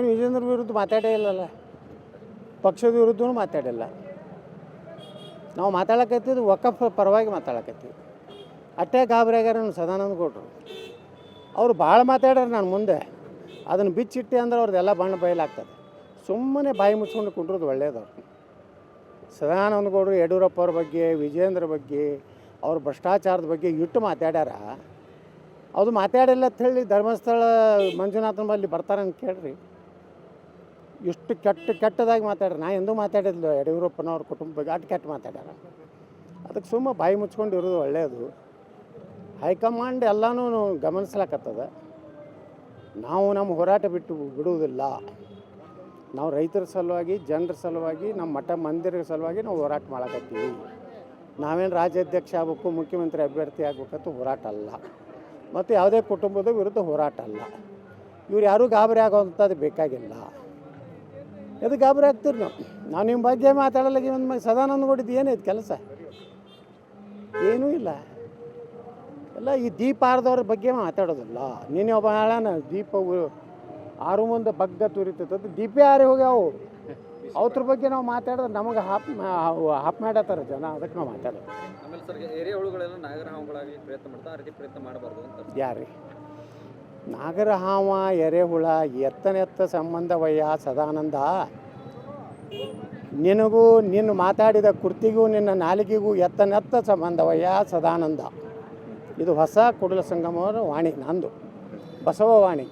ವಿಜೇಂದ್ರ ವಿರುದ್ಧ ಮಾತಾಡೇ ಇಲ್ಲಲ್ಲ, ಪಕ್ಷದ ವಿರುದ್ಧನೂ ಮಾತಾಡಿಲ್ಲ. ನಾವು ಮಾತಾಡಕತ್ತಿದ್ದು ವಕಫ್ ಪರವಾಗಿ ಮಾತಾಡಕತ್ತೀವಿ. ಅಟ್ಟೆ ಗಾಬರಿ ಆಗ್ಯಾರ ಸದಾನಂದ ಗೌಡರು. ಅವರು ಭಾಳ ಮಾತಾಡ್ಯಾರ ನಾನು ಮುಂದೆ. ಅದನ್ನು ಬಿಚ್ಚಿಟ್ಟೆ ಅಂದ್ರೆ ಅವ್ರದ್ದೆಲ್ಲ ಬಣ್ಣ ಬಯಲಾಗ್ತದೆ. ಸುಮ್ಮನೆ ಬಾಯಿ ಮುಚ್ಕೊಂಡು ಕುಂಡ್ರದು ಒಳ್ಳೇದವ್ರು. ಸದಾನಂದ ಗೌಡರು ಯಡಿಯೂರಪ್ಪ ಅವ್ರ ಬಗ್ಗೆ, ವಿಜೇಂದ್ರ ಬಗ್ಗೆ, ಅವ್ರ ಭ್ರಷ್ಟಾಚಾರದ ಬಗ್ಗೆ ಇಟ್ಟು ಮಾತಾಡ್ಯಾರ. ಅದು ಮಾತಾಡಿಲ್ಲ ಅಂತ ಹೇಳಿ ಧರ್ಮಸ್ಥಳ ಮಂಜುನಾಥನ ಬಲ್ಲಿ ಬರ್ತಾರೆ ಅಂತ ಕೇಳ್ರಿ. ಇಷ್ಟು ಕೆಟ್ಟದಾಗಿ ಮಾತಾಡ್ರಿ. ನಾ ಎಂದೂ ಮಾತಾಡಿದ್ಲು ಯಡಿಯೂರಪ್ಪನವ್ರ ಕುಟುಂಬ ಬಗ್ಗೆ ಅಷ್ಟು ಕೆಟ್ಟ ಮಾತಾಡ್ಯಾರ. ಅದಕ್ಕೆ ಸುಮ್ಮ ಬಾಯಿ ಮುಚ್ಕೊಂಡು ಇರೋದು ಒಳ್ಳೆಯದು. ಹೈಕಮಾಂಡ್ ಎಲ್ಲನೂ ಗಮನಿಸ್ಲಾಕತ್ತದ. ನಾವು ನಮ್ಮ ಹೋರಾಟ ಬಿಡುವುದಿಲ್ಲ. ನಾವು ರೈತರ ಸಲುವಾಗಿ, ಜನರ ಸಲುವಾಗಿ, ನಮ್ಮ ಮಠ ಮಂದಿರ ಸಲುವಾಗಿ ನಾವು ಹೋರಾಟ ಮಾಡಕತ್ತೀವಿ. ನಾವೇನು ರಾಜ್ಯಾಧ್ಯಕ್ಷ ಆಗಬೇಕು, ಮುಖ್ಯಮಂತ್ರಿ ಅಭ್ಯರ್ಥಿ ಆಗಬೇಕಂತ ಹೋರಾಟ ಅಲ್ಲ, ಮತ್ತು ಯಾವುದೇ ಕುಟುಂಬದ ವಿರುದ್ಧ ಹೋರಾಟ ಅಲ್ಲ. ಇವ್ರು ಯಾರೂ ಗಾಬರಿ ಆಗೋವಂಥದ್ದು ಬೇಕಾಗಿಲ್ಲ. ಎದು ಗಾಬರಿ ಆಗ್ತೀರಿ ನಾವು ನಿಮ್ಮ ಬಗ್ಗೆ ಮಾತಾಡಲ್ಲ. ಒಂದು ಸದಾನಂದ ಗೌಡದ್ದು ಏನೈತೆ ಕೆಲಸ? ಏನೂ ಇಲ್ಲ. ಎಲ್ಲ ಈ ದೀಪ ಆರ್ದವ್ರ ಬಗ್ಗೆ ಮಾತಾಡೋದಿಲ್ಲ. ನೀನು ಒಬ್ಬ ಹೇಳೋಣ ದೀಪ ಆರು ಮುಂದೆ ಬಗ್ಗ ತುರಿತದ, ದೀಪ ಯಾರೇ ಹೋಗ್ಯಾವು ಅವ್ರ ಬಗ್ಗೆ ನಾವು ಮಾತಾಡಿದ್ರೆ ನಮಗೆ ಹಾಪ್ ಮಾಡತ್ತಾರ ಜನ. ಅದಕ್ಕೆ ನಾವು ಮಾತಾಡೋದು. ಆಮೇಲೆ ಸರ್ ಎರೆಹುಳುಗಳೆಲ್ಲ ನಾಗರ ಹಾವುಗಳಾಗಲಿ ಪ್ರಯತ್ನ ಮಾಡ್ತಾ, ಆ ರೀತಿ ಪ್ರಯತ್ನ ಮಾಡಬಾರ್ದು ಅಂತ. ಯಾರೀ ನಾಗರ ಹಾವ ಎರೆಹುಳ ಎತ್ತ ಸಂಬಂಧವಯ್ಯ ಸದಾನಂದ. ನಿನಗೂ ನಿನ್ನ ಮಾತಾಡಿದ ಕೃತಿಗೂ ನಿನ್ನ ನಾಲಿಗೆಗೂ ಎತ್ತ ಸಂಬಂಧವಯ್ಯ ಸದಾನಂದ. ಇದು ಹೊಸ ಕೂಡಲ ಸಂಗಮವರ ವಾಣಿ, ನಂದು ಬಸವ ವಾಣಿ.